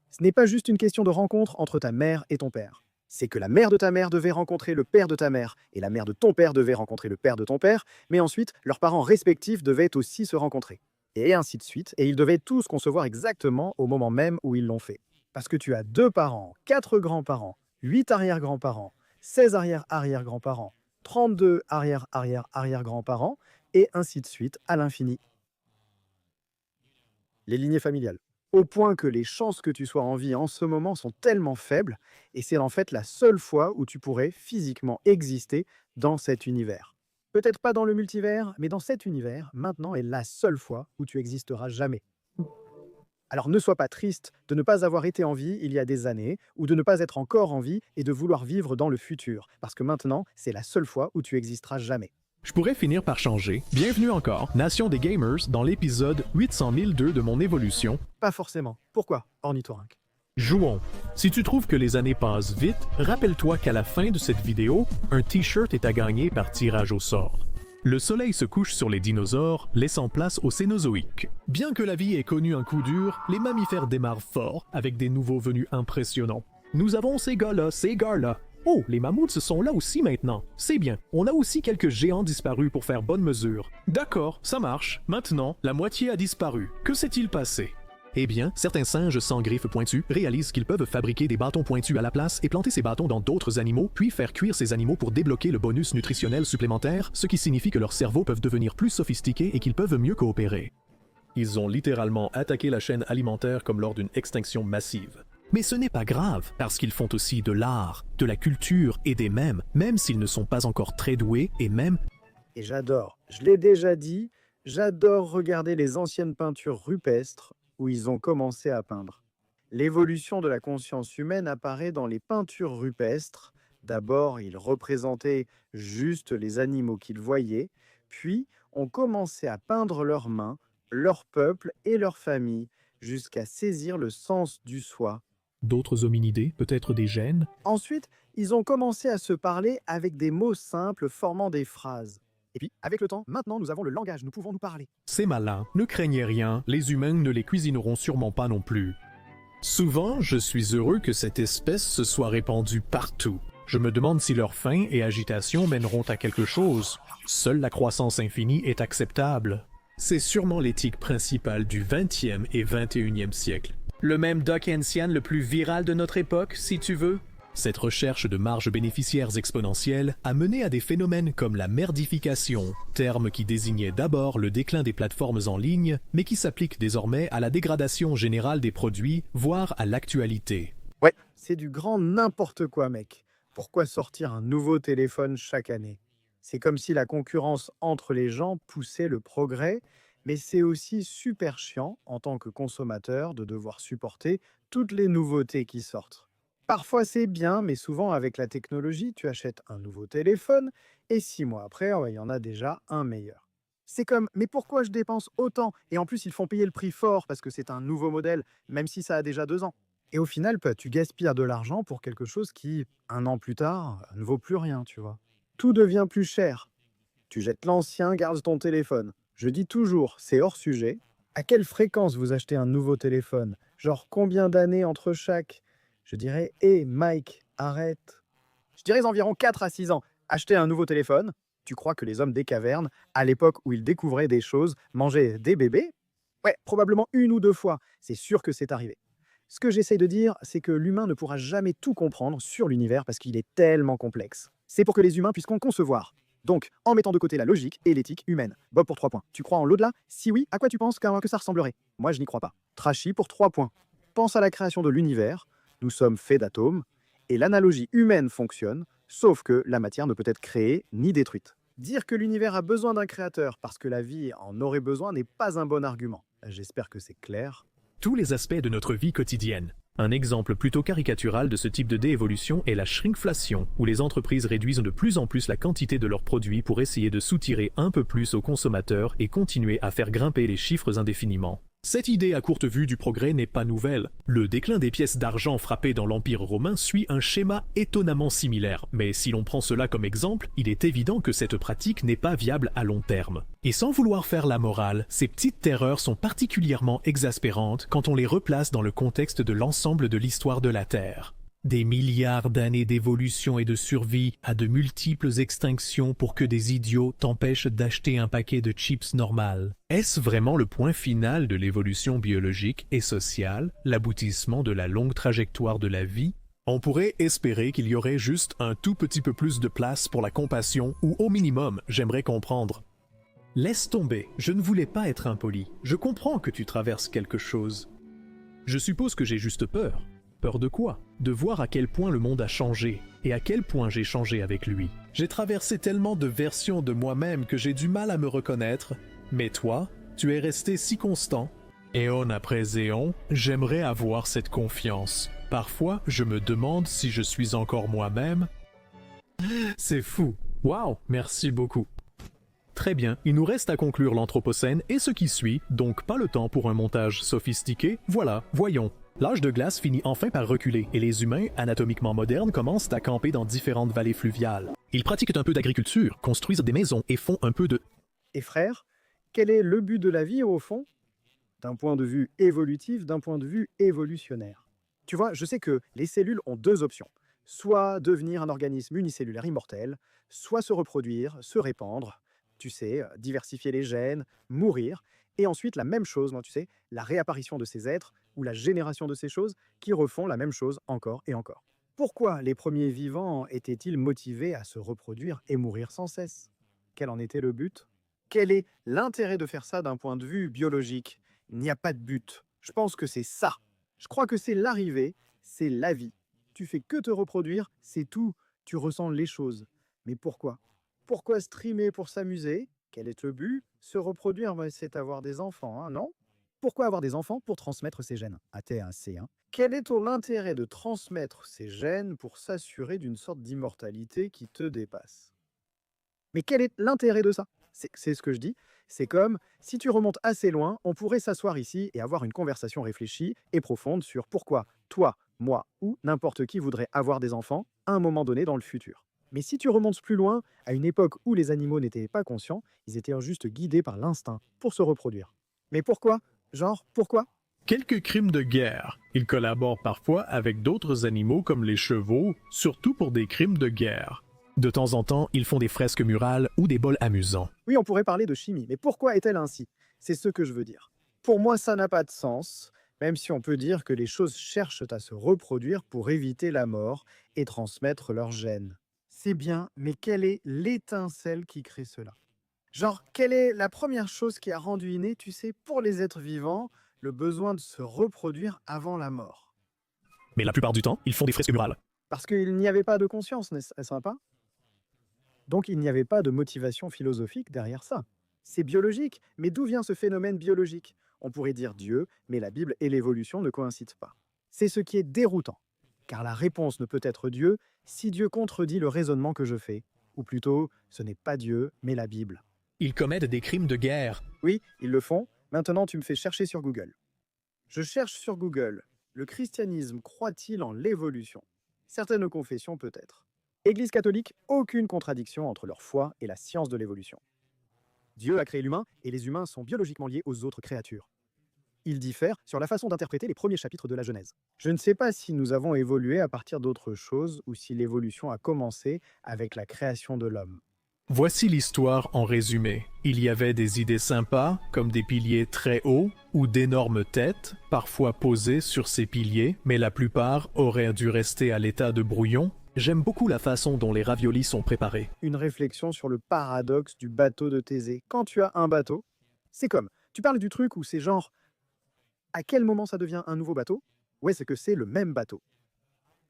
Ce n'est pas juste une question de rencontre entre ta mère et ton père. C'est que la mère de ta mère devait rencontrer le père de ta mère, et la mère de ton père devait rencontrer le père de ton père, mais ensuite, leurs parents respectifs devaient aussi se rencontrer. Et ainsi de suite, et ils devaient tous concevoir exactement au moment même où ils l'ont fait. Parce que tu as 2 parents, 4 grands-parents, 8 arrière-grands-parents, 16 arrière-arrière-grands-parents, 32 arrière-arrière-arrière-grands-parents, et ainsi de suite à l'infini. Les lignées familiales. Au point que les chances que tu sois en vie en ce moment sont tellement faibles, et c'est en fait la seule fois où tu pourrais physiquement exister dans cet univers. Peut-être pas dans le multivers, mais dans cet univers, maintenant est la seule fois où tu existeras jamais. Alors ne sois pas triste de ne pas avoir été en vie il y a des années, ou de ne pas être encore en vie et de vouloir vivre dans le futur, parce que maintenant, c'est la seule fois où tu existeras jamais. Je pourrais finir par changer. Bienvenue encore, Nation des Gamers, dans l'épisode 800 002 de mon évolution. Pas forcément. Pourquoi, ornithorynque? Jouons. Si tu trouves que les années passent vite, rappelle-toi qu'à la fin de cette vidéo, un t-shirt est à gagner par tirage au sort. Le soleil se couche sur les dinosaures, laissant place aux Cénozoïques. Bien que la vie ait connu un coup dur, les mammifères démarrent fort, avec des nouveaux venus impressionnants. Nous avons ces gars-là. Oh, les mammouths sont là aussi maintenant. C'est bien. On a aussi quelques géants disparus pour faire bonne mesure. D'accord, ça marche. Maintenant, la moitié a disparu. Que s'est-il passé? Eh bien, certains singes sans griffes pointues réalisent qu'ils peuvent fabriquer des bâtons pointus à la place et planter ces bâtons dans d'autres animaux, puis faire cuire ces animaux pour débloquer le bonus nutritionnel supplémentaire, ce qui signifie que leurs cerveaux peuvent devenir plus sophistiqués et qu'ils peuvent mieux coopérer. Ils ont littéralement attaqué la chaîne alimentaire comme lors d'une extinction massive. Mais ce n'est pas grave, parce qu'ils font aussi de l'art, de la culture et des mèmes, même s'ils ne sont pas encore très doués et même... Et j'adore. Je l'ai déjà dit, J'adore regarder les anciennes peintures rupestres où ils ont commencé à peindre. L'évolution de la conscience humaine apparaît dans les peintures rupestres. D'abord, ils représentaient juste les animaux qu'ils voyaient, puis on commençait à peindre leurs mains, leur peuple et leur famille, jusqu'à saisir le sens du soi. D'autres hominidés, peut-être des gènes? Ensuite, ils ont commencé à se parler avec des mots simples formant des phrases. Et puis, avec le temps, maintenant nous avons le langage, nous pouvons nous parler. C'est malin, ne craignez rien, les humains ne les cuisineront sûrement pas non plus. Souvent, je suis heureux que cette espèce se soit répandue partout. Je me demande si leur faim et agitation mèneront à quelque chose. Seule la croissance infinie est acceptable. C'est sûrement l'éthique principale du XXe et XXIe siècle. Le même Dawkinsian le plus viral de notre époque, si tu veux. Cette recherche de marges bénéficiaires exponentielles a mené à des phénomènes comme la merdification, terme qui désignait d'abord le déclin des plateformes en ligne, mais qui s'applique désormais à la dégradation générale des produits, voire à l'actualité. Ouais, c'est du grand n'importe quoi, mec. Pourquoi sortir un nouveau téléphone chaque année? C'est comme si la concurrence entre les gens poussait le progrès, mais c'est aussi super chiant en tant que consommateur de devoir supporter toutes les nouveautés qui sortent. Parfois c'est bien, mais souvent avec la technologie, tu achètes un nouveau téléphone et 6 mois après, ouais, il y en a déjà un meilleur. C'est comme, mais pourquoi je dépense autant? Et en plus, ils font payer le prix fort parce que c'est un nouveau modèle, même si ça a déjà 2 ans. Et au final, bah, tu gaspilles de l'argent pour quelque chose qui, 1 an plus tard, ne vaut plus rien, tu vois. Tout devient plus cher. Tu jettes l'ancien, gardes ton téléphone. Je dis toujours, c'est hors sujet. À quelle fréquence vous achetez un nouveau téléphone? Genre combien d'années entre chaque? Je dirais, hé Mike, arrête. Je dirais environ 4 à 6 ans. Acheter un nouveau téléphone. Tu crois que les hommes des cavernes, à l'époque où ils découvraient des choses, mangeaient des bébés? Ouais, probablement 1 ou 2 fois. C'est sûr que c'est arrivé. Ce que j'essaye de dire, c'est que l'humain ne pourra jamais tout comprendre sur l'univers parce qu'il est tellement complexe. C'est pour que les humains puissent concevoir. Donc, en mettant de côté la logique et l'éthique humaine. Bob pour 3 points. Tu crois en l'au-delà? Si oui, à quoi tu penses que ça ressemblerait? Moi, je n'y crois pas. Trashy pour 3 points. Pense à la création de l'univers. Nous sommes faits d'atomes. Et l'analogie humaine fonctionne, sauf que la matière ne peut être créée ni détruite. Dire que l'univers a besoin d'un créateur parce que la vie en aurait besoin n'est pas un bon argument. J'espère que c'est clair. Tous les aspects de notre vie quotidienne. Un exemple plutôt caricatural de ce type de déévolution est la shrinkflation, où les entreprises réduisent de plus en plus la quantité de leurs produits pour essayer de soutirer un peu plus aux consommateurs et continuer à faire grimper les chiffres indéfiniment. Cette idée à courte vue du progrès n'est pas nouvelle. Le déclin des pièces d'argent frappées dans l'Empire romain suit un schéma étonnamment similaire, mais si l'on prend cela comme exemple, il est évident que cette pratique n'est pas viable à long terme. Et sans vouloir faire la morale, ces petites terreurs sont particulièrement exaspérantes quand on les replace dans le contexte de l'ensemble de l'histoire de la Terre. Des milliards d'années d'évolution et de survie à de multiples extinctions pour que des idiots t'empêchent d'acheter un paquet de chips normal. Est-ce vraiment le point final de l'évolution biologique et sociale, l'aboutissement de la longue trajectoire de la vie? On pourrait espérer qu'il y aurait juste un tout petit peu plus de place pour la compassion ou au minimum, j'aimerais comprendre. Laisse tomber, je ne voulais pas être impoli. Je comprends que tu traverses quelque chose. Je suppose que j'ai juste peur. Peur de quoi? De voir à quel point le monde a changé, et à quel point j'ai changé avec lui. J'ai traversé tellement de versions de moi-même que j'ai du mal à me reconnaître, mais toi, tu es resté si constant. Éon après éon, j'aimerais avoir cette confiance. Parfois, je me demande si je suis encore moi-même. C'est fou. Waouh, merci beaucoup. Très bien, il nous reste à conclure l'Anthropocène et ce qui suit, donc pas le temps pour un montage sophistiqué. Voilà, voyons. L'âge de glace finit enfin par reculer et les humains, anatomiquement modernes, commencent à camper dans différentes vallées fluviales. Ils pratiquent un peu d'agriculture, construisent des maisons et font un peu de... Et frère, quel est le but de la vie au fond? D'un point de vue évolutif, d'un point de vue évolutionnaire. Tu vois, je sais que les cellules ont 2 options. Soit devenir un organisme unicellulaire immortel, soit se reproduire, se répandre, tu sais, diversifier les gènes, mourir, et ensuite la même chose, non, tu sais, la réapparition de ces êtres ou la génération de ces choses qui refont la même chose encore et encore. Pourquoi les premiers vivants étaient-ils motivés à se reproduire et mourir sans cesse? Quel en était le but? Quel est l'intérêt de faire ça d'un point de vue biologique? Il n'y a pas de but. Je pense que c'est ça. Je crois que c'est l'arrivée, c'est la vie. Tu fais que te reproduire, c'est tout. Tu ressens les choses. Mais pourquoi? Pourquoi streamer pour s'amuser? Quel est le but? Se reproduire, bah, c'est avoir des enfants, hein, non? Pourquoi avoir des enfants? Pour transmettre ses gènes. AT1C, hein. Quel est ton intérêt de transmettre ces gènes pour s'assurer d'une sorte d'immortalité qui te dépasse? Mais quel est l'intérêt de ça? C'est ce que je dis. C'est comme, si tu remontes assez loin, on pourrait s'asseoir ici et avoir une conversation réfléchie et profonde sur pourquoi toi, moi ou n'importe qui voudrait avoir des enfants à un moment donné dans le futur. Mais si tu remontes plus loin, à une époque où les animaux n'étaient pas conscients, ils étaient juste guidés par l'instinct pour se reproduire. Mais pourquoi? Genre, pourquoi? Quelques crimes de guerre. Ils collaborent parfois avec d'autres animaux comme les chevaux, surtout pour des crimes de guerre. De temps en temps, ils font des fresques murales ou des bols amusants. Oui, on pourrait parler de chimie, mais pourquoi est-elle ainsi? C'est ce que je veux dire. Pour moi, ça n'a pas de sens, même si on peut dire que les choses cherchent à se reproduire pour éviter la mort et transmettre leurs gènes. C'est bien, mais quelle est l'étincelle qui crée cela? Genre, quelle est la première chose qui a rendu inné, tu sais, pour les êtres vivants, le besoin de se reproduire avant la mort? Mais la plupart du temps, ils font des fresques murales. Parce qu'il n'y avait pas de conscience, n'est-ce pas? Donc il n'y avait pas de motivation philosophique derrière ça. C'est biologique, mais d'où vient ce phénomène biologique? On pourrait dire Dieu, mais la Bible et l'évolution ne coïncident pas. C'est ce qui est déroutant, car la réponse ne peut être Dieu si Dieu contredit le raisonnement que je fais. Ou plutôt, ce n'est pas Dieu, mais la Bible. Ils commettent des crimes de guerre. Oui, ils le font. Maintenant, tu me fais chercher sur Google. Je cherche sur Google. Le christianisme croit-il en l'évolution? Certaines confessions peut-être. Église catholique, aucune contradiction entre leur foi et la science de l'évolution. Dieu a créé l'humain et les humains sont biologiquement liés aux autres créatures. Ils diffèrent sur la façon d'interpréter les premiers chapitres de la Genèse. Je ne sais pas si nous avons évolué à partir d'autre chose ou si l'évolution a commencé avec la création de l'homme. Voici l'histoire en résumé. Il y avait des idées sympas, comme des piliers très hauts ou d'énormes têtes, parfois posées sur ces piliers, mais la plupart auraient dû rester à l'état de brouillon. J'aime beaucoup la façon dont les raviolis sont préparés. Une réflexion sur le paradoxe du bateau de Thésée. Quand tu as un bateau, c'est comme, tu parles du truc où c'est genre, à quel moment ça devient un nouveau bateau? Ouais, c'est que c'est le même bateau.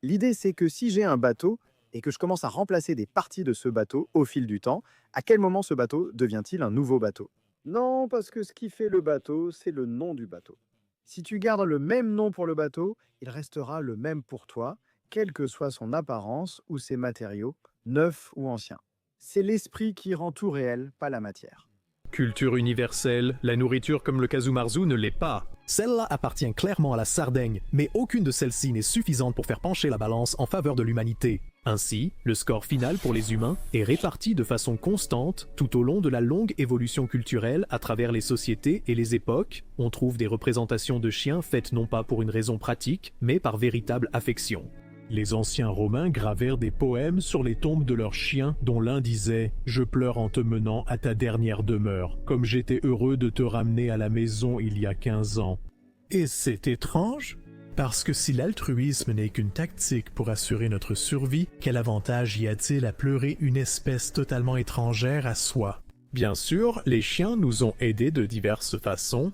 L'idée, c'est que si j'ai un bateau et que je commence à remplacer des parties de ce bateau au fil du temps, à quel moment ce bateau devient-il un nouveau bateau? Non, parce que ce qui fait le bateau, c'est le nom du bateau. Si tu gardes le même nom pour le bateau, il restera le même pour toi, quelle que soit son apparence ou ses matériaux, neufs ou anciens. C'est l'esprit qui rend tout réel, pas la matière. Culture universelle, la nourriture comme le casu-marzu ne l'est pas. Celle-là appartient clairement à la Sardaigne, mais aucune de celles-ci n'est suffisante pour faire pencher la balance en faveur de l'humanité. Ainsi, le score final pour les humains est réparti de façon constante tout au long de la longue évolution culturelle à travers les sociétés et les époques. On trouve des représentations de chiens faites non pas pour une raison pratique, mais par véritable affection. Les anciens Romains gravèrent des poèmes sur les tombes de leurs chiens, dont l'un disait « Je pleure en te menant à ta dernière demeure, comme j'étais heureux de te ramener à la maison il y a 15 ans. » Et c'est étrange, parce que si l'altruisme n'est qu'une tactique pour assurer notre survie, quel avantage y a-t-il à pleurer une espèce totalement étrangère à soi? Bien sûr, les chiens nous ont aidés de diverses façons.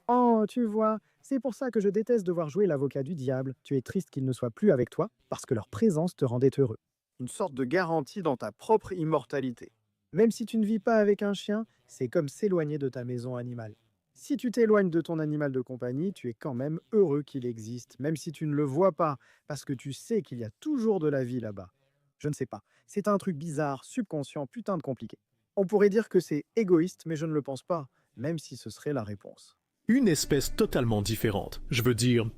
Oh, tu vois, c'est pour ça que je déteste devoir jouer l'avocat du diable. Tu es triste qu'ils ne soient plus avec toi, parce que leur présence te rendait heureux. Une sorte de garantie dans ta propre immortalité. Même si tu ne vis pas avec un chien, c'est comme s'éloigner de ta maison animale. Si tu t'éloignes de ton animal de compagnie, tu es quand même heureux qu'il existe, même si tu ne le vois pas, parce que tu sais qu'il y a toujours de la vie là-bas. Je ne sais pas, c'est un truc bizarre, subconscient, putain de compliqué. On pourrait dire que c'est égoïste, mais je ne le pense pas, même si ce serait la réponse. Une espèce totalement différente, je veux dire.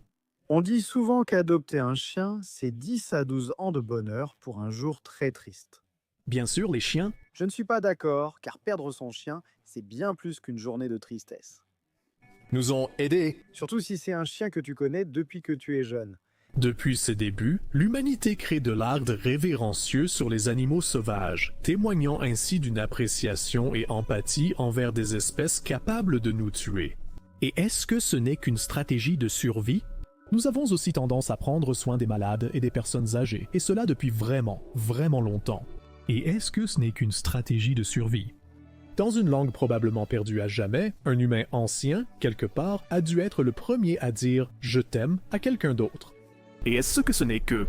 On dit souvent qu'adopter un chien, c'est 10 à 12 ans de bonheur pour un jour très triste. Bien sûr, les chiens. Je ne suis pas d'accord, car perdre son chien, c'est bien plus qu'une journée de tristesse. Nous ont aidés. Surtout si c'est un chien que tu connais depuis que tu es jeune. Depuis ses débuts, l'humanité crée de l'art révérencieux sur les animaux sauvages, témoignant ainsi d'une appréciation et empathie envers des espèces capables de nous tuer. Et est-ce que ce n'est qu'une stratégie de survie? Nous avons aussi tendance à prendre soin des malades et des personnes âgées, et cela depuis vraiment, vraiment longtemps. Et est-ce que ce n'est qu'une stratégie de survie? Dans une langue probablement perdue à jamais, un humain ancien, quelque part, a dû être le premier à dire « je t'aime » à quelqu'un d'autre. Et est-ce que ce n'est que...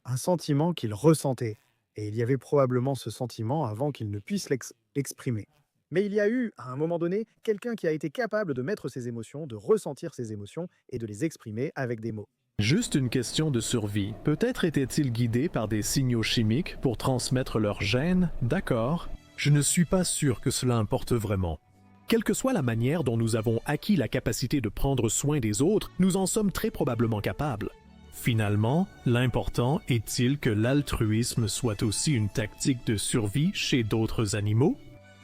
Un sentiment qu'il ressentait. Et il y avait probablement ce sentiment avant qu'il ne puisse l'exprimer. Mais il y a eu, à un moment donné, quelqu'un qui a été capable de mettre ses émotions, de ressentir ses émotions et de les exprimer avec des mots. Juste une question de survie. Peut-être étaient-ils guidés par des signaux chimiques pour transmettre leurs gènes, d'accord. Je ne suis pas sûr que cela importe vraiment. Quelle que soit la manière dont nous avons acquis la capacité de prendre soin des autres, nous en sommes très probablement capables. Finalement, l'important est-il que l'altruisme soit aussi une tactique de survie chez d'autres animaux?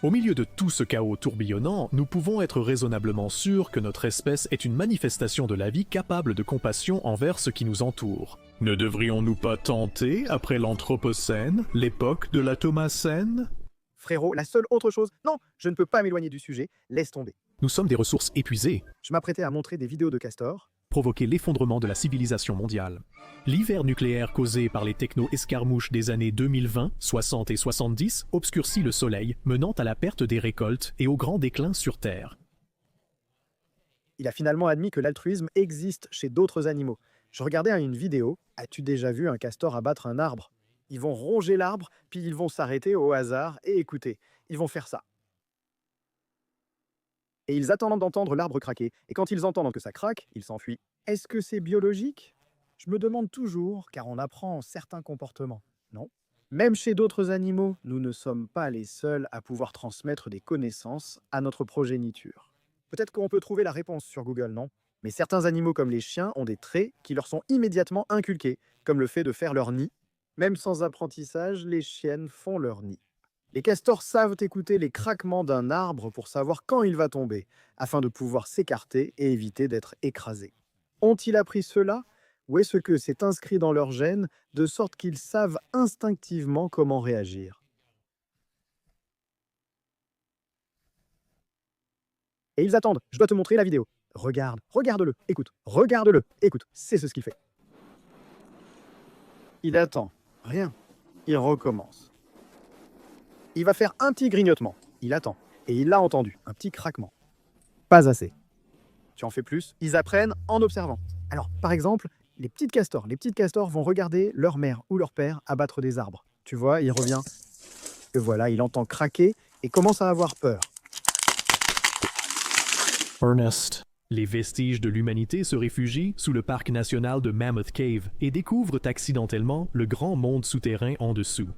Au milieu de tout ce chaos tourbillonnant, nous pouvons être raisonnablement sûrs que notre espèce est une manifestation de la vie capable de compassion envers ce qui nous entoure. Ne devrions-nous pas tenter, après l'Anthropocène, l'époque de la Thomacène? Frérot, la seule autre chose... Non, je ne peux pas m'éloigner du sujet, laisse tomber. Nous sommes des ressources épuisées. Je m'apprêtais à montrer des vidéos de castors. Provoquer l'effondrement de la civilisation mondiale. L'hiver nucléaire causé par les techno-escarmouches des années 2020, 60 et 70 obscurcit le soleil, menant à la perte des récoltes et au grand déclin sur Terre. Il a finalement admis que l'altruisme existe chez d'autres animaux. Je regardais une vidéo. As-tu déjà vu un castor abattre un arbre? Ils vont ronger l'arbre, puis ils vont s'arrêter au hasard et écouter. Ils vont faire ça. Et ils attendent d'entendre l'arbre craquer. Et quand ils entendent que ça craque, ils s'enfuient. Est-ce que c'est biologique? Je me demande toujours, car on apprend certains comportements. Non. Même chez d'autres animaux, nous ne sommes pas les seuls à pouvoir transmettre des connaissances à notre progéniture. Peut-être qu'on peut trouver la réponse sur Google, non? Mais certains animaux comme les chiens ont des traits qui leur sont immédiatement inculqués, comme le fait de faire leur nid. Même sans apprentissage, les chiennes font leur nid. Les castors savent écouter les craquements d'un arbre pour savoir quand il va tomber, afin de pouvoir s'écarter et éviter d'être écrasés. Ont-ils appris cela? Ou est-ce que c'est inscrit dans leur gène, de sorte qu'ils savent instinctivement comment réagir? Et ils attendent. Je dois te montrer la vidéo. Regarde, regarde-le, écoute, regarde-le, écoute. C'est ce qu'il fait. Il attend. Rien. Il recommence. Il va faire un petit grignotement. Il attend. Et il l'a entendu. Un petit craquement. Pas assez. Tu en fais plus. Ils apprennent en observant. Alors, par exemple, les petites castors vont regarder leur mère ou leur père abattre des arbres. Tu vois, il revient. Et voilà, il entend craquer et commence à avoir peur. Ernest. Les vestiges de l'humanité se réfugient sous le parc national de Mammoth Cave et découvrent accidentellement le grand monde souterrain en dessous.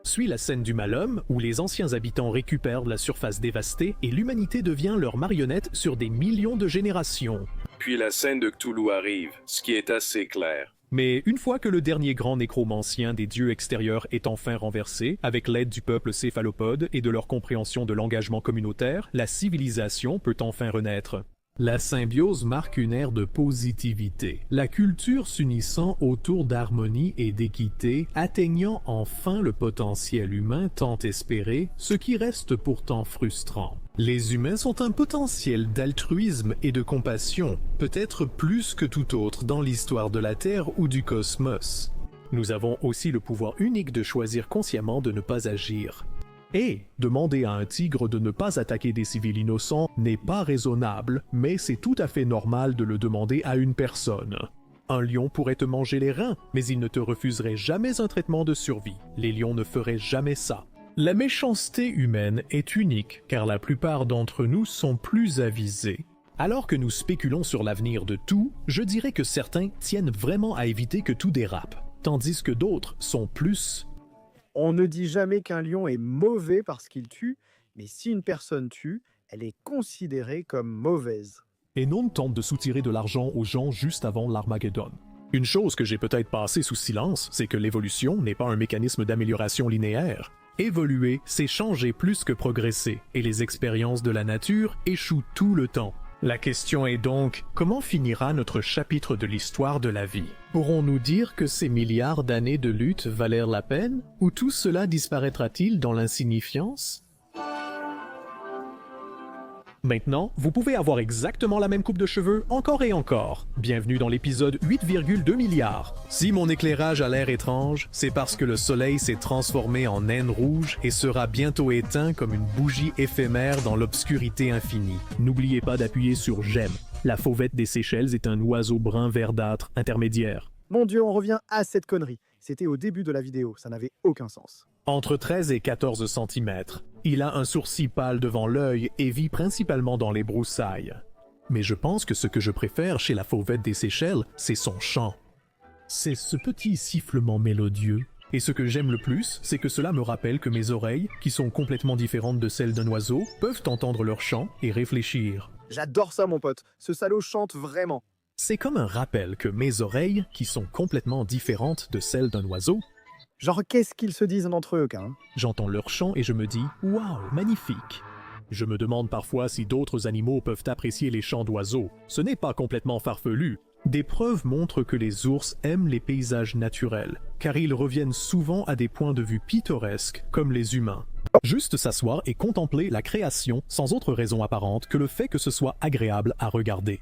Suit la scène du Malhomme, où les anciens habitants récupèrent la surface dévastée et l'humanité devient leur marionnette sur des millions de générations. Puis la scène de Cthulhu arrive, ce qui est assez clair. Mais une fois que le dernier grand nécromancien des dieux extérieurs est enfin renversé, avec l'aide du peuple céphalopode et de leur compréhension de l'engagement communautaire, la civilisation peut enfin renaître. La symbiose marque une ère de positivité, la culture s'unissant autour d'harmonie et d'équité, atteignant enfin le potentiel humain tant espéré, ce qui reste pourtant frustrant. Les humains sont un potentiel d'altruisme et de compassion, peut-être plus que tout autre dans l'histoire de la Terre ou du cosmos. Nous avons aussi le pouvoir unique de choisir consciemment de ne pas agir. Et demander à un tigre de ne pas attaquer des civils innocents n'est pas raisonnable, mais c'est tout à fait normal de le demander à une personne. Un lion pourrait te manger les reins, mais il ne te refuserait jamais un traitement de survie. Les lions ne feraient jamais ça. La méchanceté humaine est unique, car la plupart d'entre nous sont plus avisés. Alors que nous spéculons sur l'avenir de tout, je dirais que certains tiennent vraiment à éviter que tout dérape, tandis que d'autres sont plus... On ne dit jamais qu'un lion est mauvais parce qu'il tue, mais si une personne tue, elle est considérée comme mauvaise. Et non tente de soutirer de l'argent aux gens juste avant l'Armageddon. Une chose que j'ai peut-être passée sous silence, c'est que l'évolution n'est pas un mécanisme d'amélioration linéaire. Évoluer, c'est changer plus que progresser, et les expériences de la nature échouent tout le temps. La question est donc, comment finira notre chapitre de l'histoire de la vie? Pourrons-nous dire que ces milliards d'années de lutte valèrent la peine? Ou tout cela disparaîtra-t-il dans l'insignifiance? Maintenant, vous pouvez avoir exactement la même coupe de cheveux encore et encore. Bienvenue dans l'épisode 8,2 milliards. Si mon éclairage a l'air étrange, c'est parce que le soleil s'est transformé en naine rouge et sera bientôt éteint comme une bougie éphémère dans l'obscurité infinie. N'oubliez pas d'appuyer sur j'aime. La fauvette des Seychelles est un oiseau brun verdâtre intermédiaire. Mon Dieu, on revient à cette connerie. C'était au début de la vidéo, ça n'avait aucun sens. Entre 13 et 14 cm. Il a un sourcil pâle devant l'œil et vit principalement dans les broussailles. Mais je pense que ce que je préfère chez la fauvette des Seychelles, c'est son chant. C'est ce petit sifflement mélodieux. Et ce que j'aime le plus, c'est que cela me rappelle que mes oreilles, qui sont complètement différentes de celles d'un oiseau, peuvent entendre leur chant et réfléchir. J'adore ça mon pote, ce salaud chante vraiment. C'est comme un rappel que mes oreilles, qui sont complètement différentes de celles d'un oiseau, Genre qu'est-ce qu'ils se disent entre eux, hein? j'entends leur chant et je me dis « Waouh, magnifique !» Je me demande parfois si d'autres animaux peuvent apprécier les chants d'oiseaux. Ce n'est pas complètement farfelu. Des preuves montrent que les ours aiment les paysages naturels, car ils reviennent souvent à des points de vue pittoresques, comme les humains. Juste s'asseoir et contempler la création sans autre raison apparente que le fait que ce soit agréable à regarder.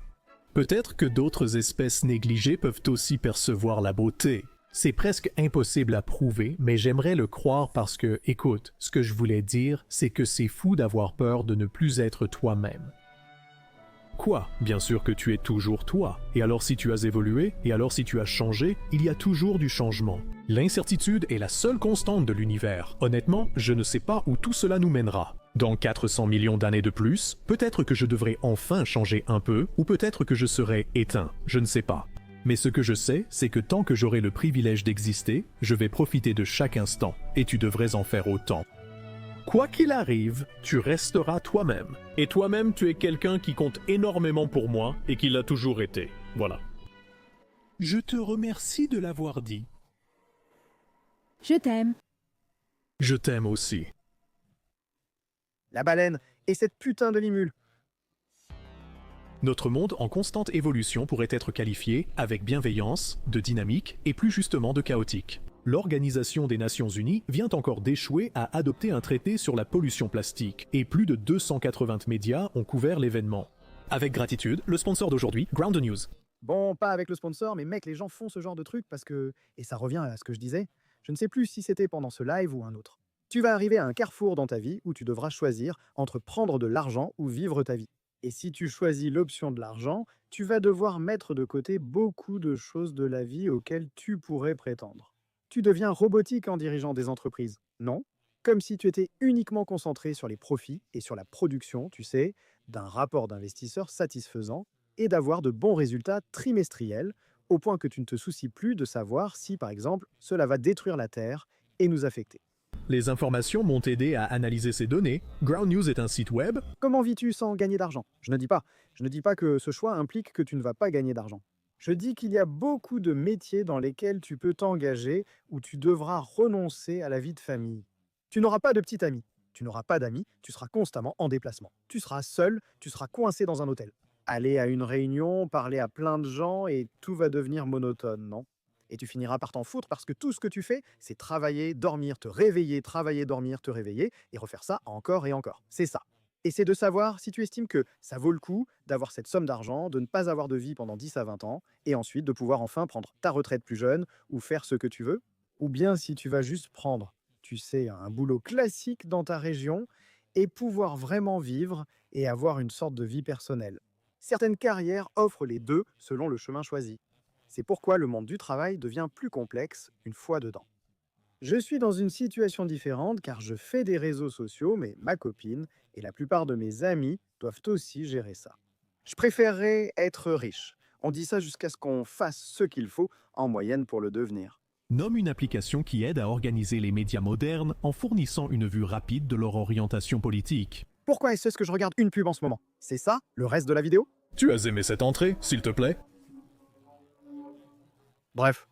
Peut-être que d'autres espèces négligées peuvent aussi percevoir la beauté. C'est presque impossible à prouver, mais j'aimerais le croire parce que, écoute, ce que je voulais dire, c'est que c'est fou d'avoir peur de ne plus être toi-même. Quoi? Bien sûr que tu es toujours toi. Et alors si tu as évolué, et alors si tu as changé, il y a toujours du changement. L'incertitude est la seule constante de l'univers. Honnêtement, je ne sais pas où tout cela nous mènera. Dans 400 millions d'années de plus, peut-être que je devrais enfin changer un peu, ou peut-être que je serai éteint, je ne sais pas. Mais ce que je sais, c'est que tant que j'aurai le privilège d'exister, je vais profiter de chaque instant, et tu devrais en faire autant. Quoi qu'il arrive, tu resteras toi-même. Et toi-même, tu es quelqu'un qui compte énormément pour moi, et qui l'a toujours été. Voilà. Je te remercie de l'avoir dit. Je t'aime. Je t'aime aussi. La baleine et cette putain de limule. Notre monde en constante évolution pourrait être qualifié, avec bienveillance, de dynamique et plus justement de chaotique. L'Organisation des Nations Unies vient encore d'échouer à adopter un traité sur la pollution plastique, et plus de 280 médias ont couvert l'événement. Avec gratitude, le sponsor d'aujourd'hui, Ground News. Bon, pas avec le sponsor, mais mec, les gens font ce genre de truc parce que... Et ça revient à ce que je disais. Je ne sais plus si c'était pendant ce live ou un autre. Tu vas arriver à un carrefour dans ta vie où tu devras choisir entre prendre de l'argent ou vivre ta vie. Et si tu choisis l'option de l'argent, tu vas devoir mettre de côté beaucoup de choses de la vie auxquelles tu pourrais prétendre. Tu deviens robotique en dirigeant des entreprises, non? Comme si tu étais uniquement concentré sur les profits et sur la production, tu sais, d'un rapport d'investisseur satisfaisant et d'avoir de bons résultats trimestriels, au point que tu ne te soucies plus de savoir si, par exemple, cela va détruire la Terre et nous affecter. Les informations m'ont aidé à analyser ces données. Ground News est un site web. Comment vis-tu sans gagner d'argent? Je ne dis pas que ce choix implique que tu ne vas pas gagner d'argent. Je dis qu'il y a beaucoup de métiers dans lesquels tu peux t'engager où tu devras renoncer à la vie de famille. Tu n'auras pas de petite amie, tu n'auras pas d'amis, tu seras constamment en déplacement. Tu seras seul, tu seras coincé dans un hôtel. Aller à une réunion, parler à plein de gens et tout va devenir monotone, non? Et tu finiras par t'en foutre parce que tout ce que tu fais, c'est travailler, dormir, te réveiller, travailler, dormir, te réveiller et refaire ça encore et encore. C'est ça. Et c'est de savoir si tu estimes que ça vaut le coup d'avoir cette somme d'argent, de ne pas avoir de vie pendant 10 à 20 ans, et ensuite de pouvoir enfin prendre ta retraite plus jeune ou faire ce que tu veux, ou bien si tu vas juste prendre, tu sais, un boulot classique dans ta région et pouvoir vraiment vivre et avoir une sorte de vie personnelle. Certaines carrières offrent les deux selon le chemin choisi. C'est pourquoi le monde du travail devient plus complexe une fois dedans. Je suis dans une situation différente car je fais des réseaux sociaux, mais ma copine et la plupart de mes amis doivent aussi gérer ça. Je préférerais être riche. On dit ça jusqu'à ce qu'on fasse ce qu'il faut en moyenne pour le devenir. Nomme une application qui aide à organiser les médias modernes en fournissant une vue rapide de leur orientation politique. Pourquoi est-ce que je regarde une pub en ce moment? C'est ça, le reste de la vidéo? Tu as aimé cette entrée, s'il te plaît? Bref,